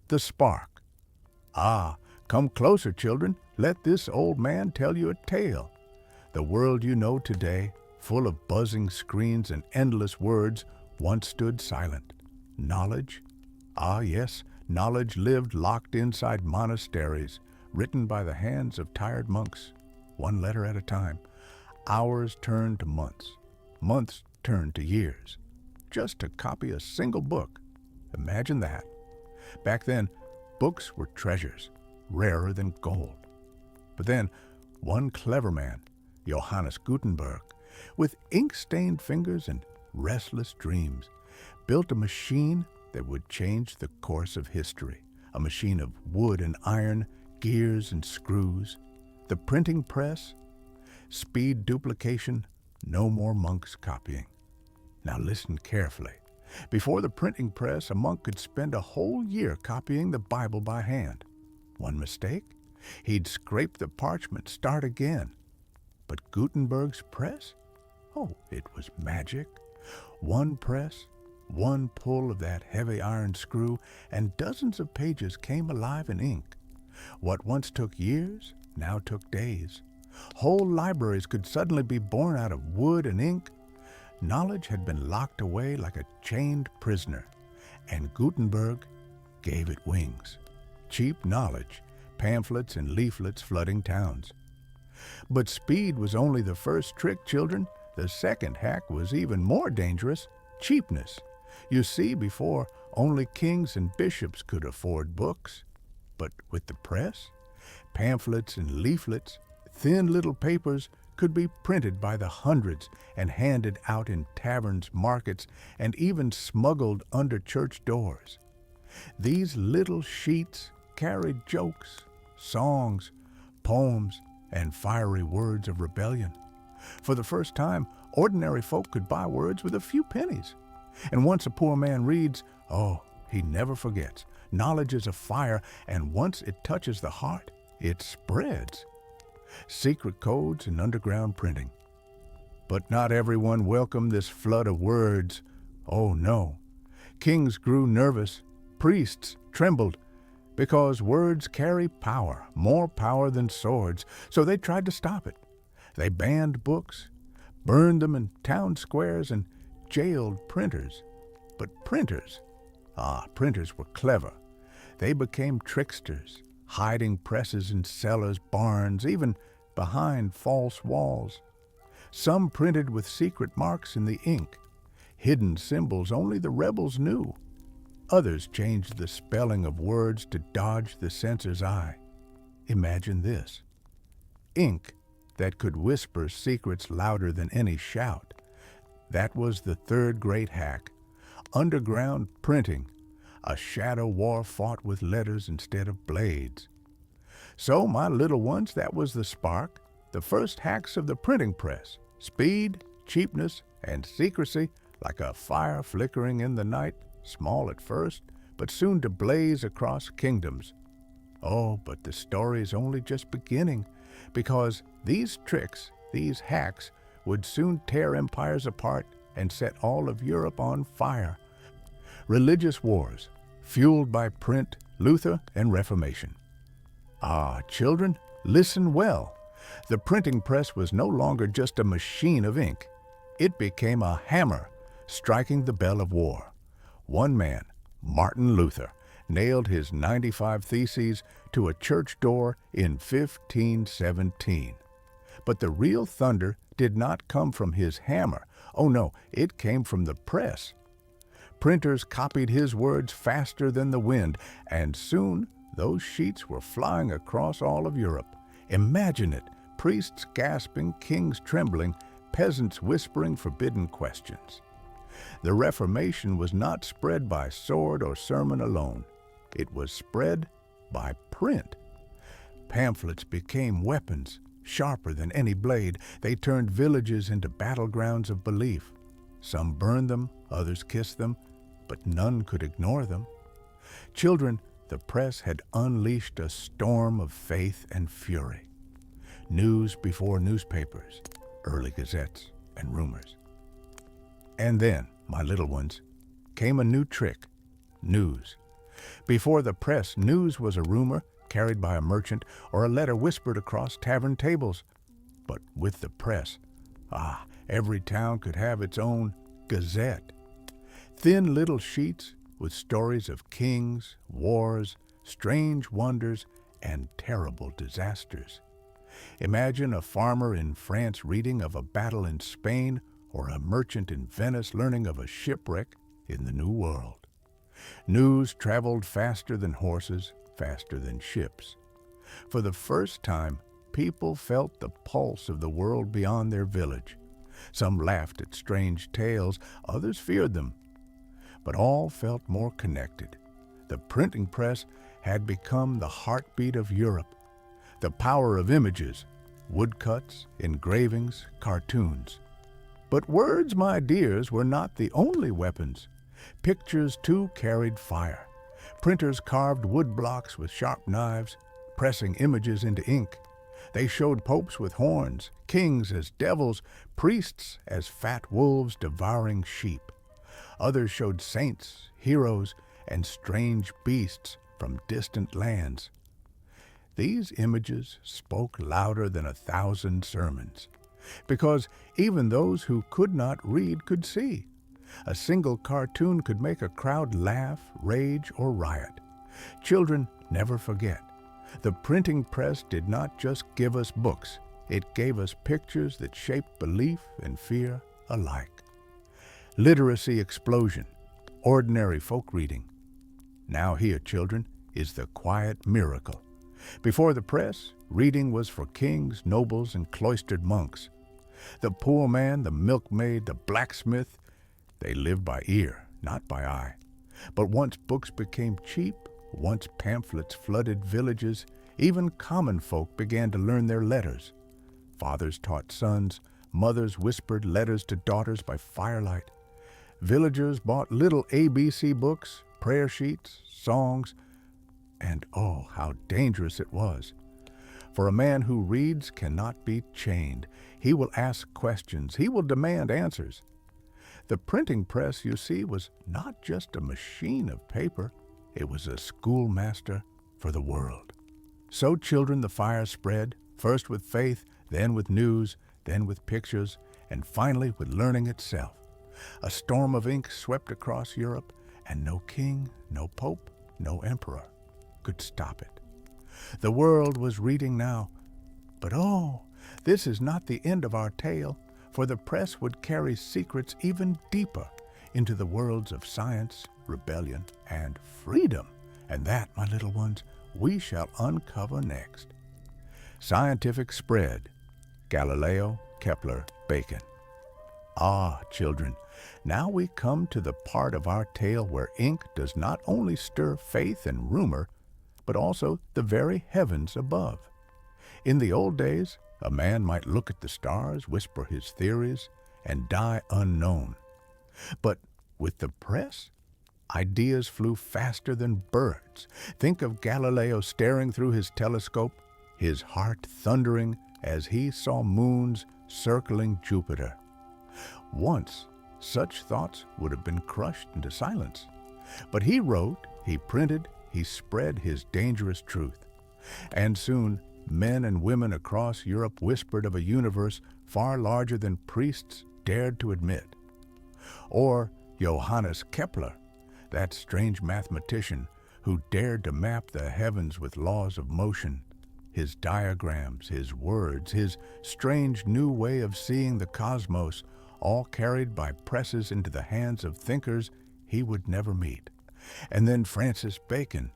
the spark. Ah, come closer, children. Let this old man tell you a tale. The world you know today, full of buzzing screens and endless words, once stood silent. Knowledge? Ah, yes, knowledge lived locked inside monasteries, written by the hands of tired monks, one letter at a time. Hours turned to months. Months turned to years. Just to copy a single book. Imagine that. Back then, books were treasures, rarer than gold. But then, one clever man, Johannes Gutenberg, with ink-stained fingers and restless dreams, built a machine that would change the course of history. A machine of wood and iron, gears and screws. The printing press, speed duplication, no more monks copying. Now listen carefully. Before the printing press, a monk could spend a whole year copying the Bible by hand. One mistake, he'd scrape the parchment, start again. But Gutenberg's press? Oh, it was magic. One press, one pull of that heavy iron screw, and dozens of pages came alive in ink. What once took years now took days. Whole libraries could suddenly be born out of wood and ink. Knowledge had been locked away like a chained prisoner, and Gutenberg gave it wings. Cheap knowledge, pamphlets and leaflets flooding towns. But speed was only the first trick, children. The second hack was even more dangerous: cheapness. You see, before, only kings and bishops could afford books. But with the press, pamphlets and leaflets, thin little papers, could be printed by the hundreds and handed out in taverns, markets, and even smuggled under church doors. These little sheets carried jokes, songs, poems, and fiery words of rebellion. For the first time, ordinary folk could buy words with a few pennies. And once a poor man reads, oh, he never forgets. Knowledge is a fire, and once it touches the heart, it spreads. Secret codes and underground printing. But not everyone welcomed this flood of words. Oh no. Kings grew nervous. Priests trembled. Because words carry power, more power than swords, so they tried to stop it. They banned books, burned them in town squares, and jailed printers. But printers were clever. They became tricksters, hiding presses in cellars, barns, even behind false walls. Some printed with secret marks in the ink, hidden symbols only the rebels knew. Others changed the spelling of words to dodge the censor's eye. Imagine this: ink that could whisper secrets louder than any shout. That was the third great hack: underground printing, a shadow war fought with letters instead of blades. So, my little ones, that was the spark, the first hacks of the printing press. Speed, cheapness, and secrecy, like a fire flickering in the night, small at first, but soon to blaze across kingdoms. Oh, but the story's only just beginning, because these tricks, these hacks, would soon tear empires apart and set all of Europe on fire. Religious wars, fueled by print, Luther, and Reformation. Ah, children, listen well. The printing press was no longer just a machine of ink. It became a hammer, striking the bell of war. One man, Martin Luther, nailed his 95 Theses to a church door in 1517. But the real thunder did not come from his hammer. Oh no, it came from the press. Printers copied his words faster than the wind, and soon those sheets were flying across all of Europe. Imagine it: priests gasping, kings trembling, peasants whispering forbidden questions. The Reformation was not spread by sword or sermon alone. It was spread by print. Pamphlets became weapons, sharper than any blade. They turned villages into battlegrounds of belief. Some burned them, others kissed them, but none could ignore them. Children, the press had unleashed a storm of faith and fury. News before newspapers, early gazettes, and rumors. And then, my little ones, came a new trick: news. Before the press, news was a rumor carried by a merchant or a letter whispered across tavern tables. But with the press, every town could have its own gazette. Thin little sheets with stories of kings, wars, strange wonders, and terrible disasters. Imagine a farmer in France reading of a battle in Spain or a merchant in Venice learning of a shipwreck in the New World. News traveled faster than horses, faster than ships. For the first time, people felt the pulse of the world beyond their village. Some laughed at strange tales, others feared them. But all felt more connected. The printing press had become the heartbeat of Europe. The power of images, woodcuts, engravings, cartoons. But words, my dears, were not the only weapons. Pictures, too, carried fire. Printers carved wood blocks with sharp knives, pressing images into ink. They showed popes with horns, kings as devils, priests as fat wolves devouring sheep. Others showed saints, heroes, and strange beasts from distant lands. These images spoke louder than 1,000 sermons, because even those who could not read could see. A single cartoon could make a crowd laugh, rage, or riot. Children never forget. The printing press did not just give us books. It gave us pictures that shaped belief and fear alike. Literacy explosion, ordinary folk reading. Now here, children, is the quiet miracle. Before the press, reading was for kings, nobles, and cloistered monks. The poor man, the milkmaid, the blacksmith, they lived by ear, not by eye. But once books became cheap, once pamphlets flooded villages, even common folk began to learn their letters. Fathers taught sons, mothers whispered letters to daughters by firelight. Villagers bought little ABC books, prayer sheets, songs, and oh, how dangerous it was. For a man who reads cannot be chained. He will ask questions. He will demand answers. The printing press, you see, was not just a machine of paper. It was a schoolmaster for the world. So, children, the fire spread, first with faith, then with news, then with pictures, and finally with learning itself. A storm of ink swept across Europe, and no king, no pope, no emperor could stop it. The world was reading now, but oh, this is not the end of our tale, for the press would carry secrets even deeper into the worlds of science, rebellion, and freedom. And that, my little ones, we shall uncover next. Scientific spread. Galileo, Kepler, Bacon. Ah, children, now we come to the part of our tale where ink does not only stir faith and rumor, but also the very heavens above. In the old days, a man might look at the stars, whisper his theories, and die unknown. But with the press, ideas flew faster than birds. Think of Galileo staring through his telescope, his heart thundering as he saw moons circling Jupiter. Once, such thoughts would have been crushed into silence. But he wrote, he printed, he spread his dangerous truth. And soon, men and women across Europe whispered of a universe far larger than priests dared to admit. Or Johannes Kepler, that strange mathematician who dared to map the heavens with laws of motion. His diagrams, his words, his strange new way of seeing the cosmos, all carried by presses into the hands of thinkers he would never meet. And then Francis Bacon,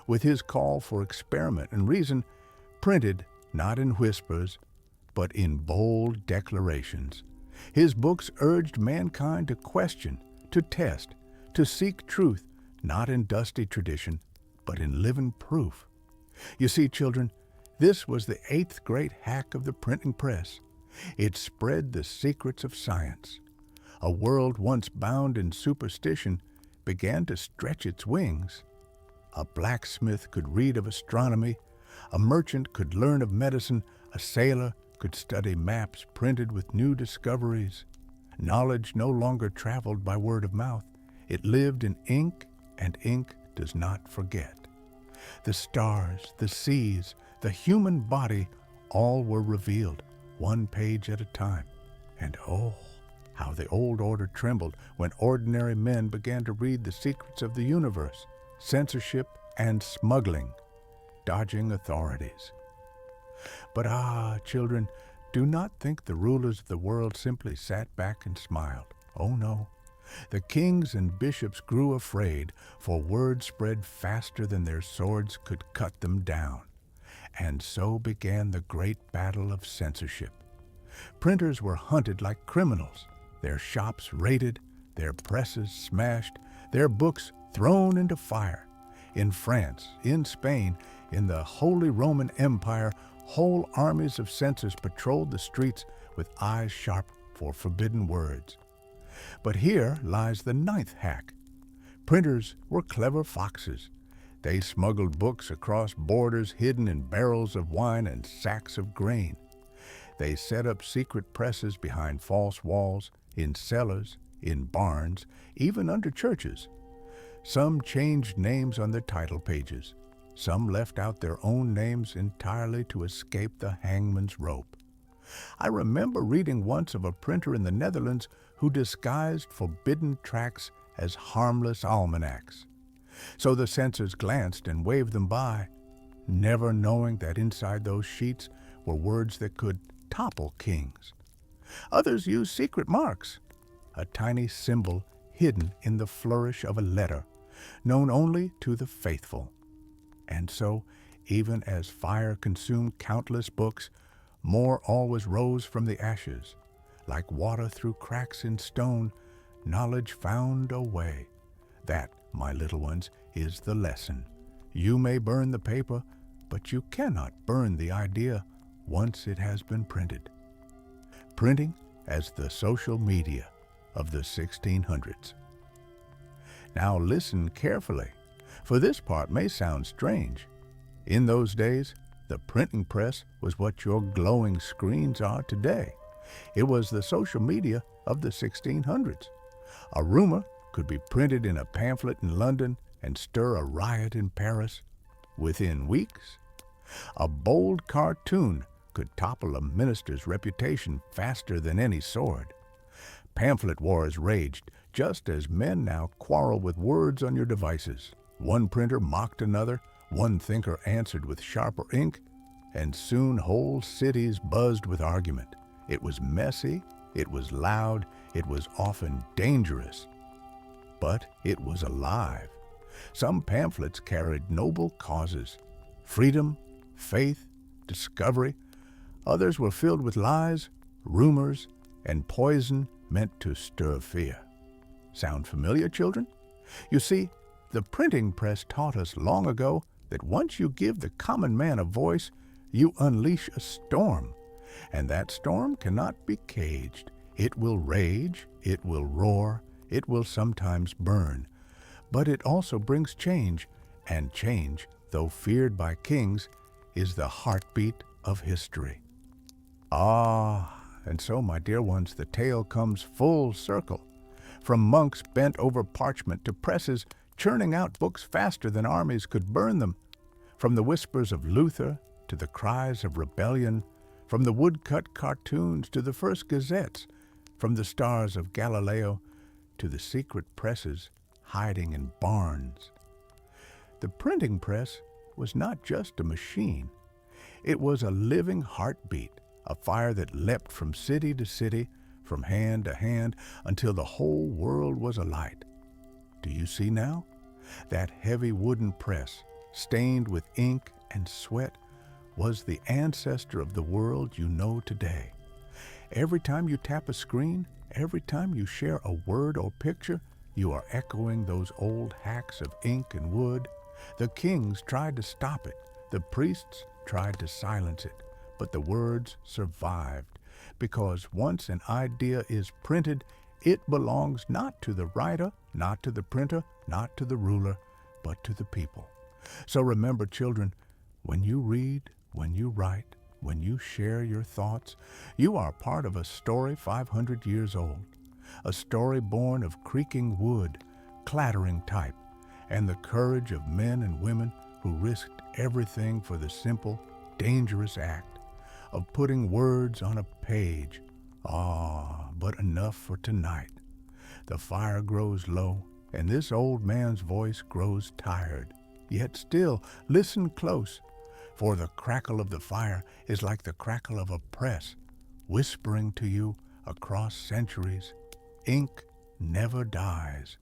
with his call for experiment and reason, printed not in whispers, but in bold declarations. His books urged mankind to question, to test, to seek truth, not in dusty tradition, but in living proof. You see, children, this was the 8th great hack of the printing press. It spread the secrets of science. A world once bound in superstition began to stretch its wings. A blacksmith could read of astronomy, a merchant could learn of medicine, a sailor could study maps printed with new discoveries. Knowledge no longer traveled by word of mouth. It lived in ink, and ink does not forget. The stars, the seas, the human body, all were revealed, one page at a time. And oh, how the old order trembled when ordinary men began to read the secrets of the universe, censorship and smuggling, dodging authorities. But children, do not think the rulers of the world simply sat back and smiled. Oh no. The kings and bishops grew afraid, for word spread faster than their swords could cut them down. And so began the great battle of censorship. Printers were hunted like criminals, their shops raided, their presses smashed, their books thrown into fire. In France, in Spain, in the Holy Roman Empire, whole armies of censors patrolled the streets with eyes sharp for forbidden words. But here lies the ninth hack. Printers were clever foxes. They smuggled books across borders hidden in barrels of wine and sacks of grain. They set up secret presses behind false walls, in cellars, in barns, even under churches. Some changed names on their title pages. Some left out their own names entirely to escape the hangman's rope. I remember reading once of a printer in the Netherlands who disguised forbidden tracts as harmless almanacs. So the censors glanced and waved them by, never knowing that inside those sheets were words that could topple kings. Others used secret marks, a tiny symbol hidden in the flourish of a letter, known only to the faithful. And so, even as fire consumed countless books, more always rose from the ashes. Like water through cracks in stone, knowledge found a way. That, my little ones, is the lesson. You may burn the paper, but you cannot burn the idea once it has been printed. Printing as the social media of the 1600s. Now listen carefully, for this part may sound strange. In those days, the printing press was what your glowing screens are today. It was the social media of the 1600s. A rumor could be printed in a pamphlet in London and stir a riot in Paris within weeks. A bold cartoon could topple a minister's reputation faster than any sword. Pamphlet wars raged, just as men now quarrel with words on your devices. One printer mocked another, one thinker answered with sharper ink, and soon whole cities buzzed with argument. It was messy, it was loud, it was often dangerous. But it was alive. Some pamphlets carried noble causes: freedom, faith, discovery. Others were filled with lies, rumors, and poison meant to stir fear. Sound familiar, children? You see, the printing press taught us long ago that once you give the common man a voice, you unleash a storm. And that storm cannot be caged. It will rage, it will roar, it will sometimes burn. But it also brings change, and change, though feared by kings, is the heartbeat of history. And so, my dear ones, the tale comes full circle. From monks bent over parchment to presses churning out books faster than armies could burn them. From the whispers of Luther to the cries of rebellion, from the woodcut cartoons to the first gazettes, from the stars of Galileo to the secret presses hiding in barns. The printing press was not just a machine. It was a living heartbeat, a fire that leapt from city to city, from hand to hand, until the whole world was alight. Do you see now? That heavy wooden press, stained with ink and sweat, was the ancestor of the world you know today. Every time you tap a screen, every time you share a word or picture, you are echoing those old hacks of ink and wood. The kings tried to stop it. The priests tried to silence it. But the words survived, because once an idea is printed, it belongs not to the writer, not to the printer, not to the ruler, but to the people. So remember, children, when you read, when you write, when you share your thoughts, you are part of a story 500 years old, a story born of creaking wood, clattering type, and the courage of men and women who risked everything for the simple, dangerous act of putting words on a page. Ah, but enough for tonight. The fire grows low, and this old man's voice grows tired. Yet still, listen close, for the crackle of the fire is like the crackle of a press, whispering to you across centuries, ink never dies.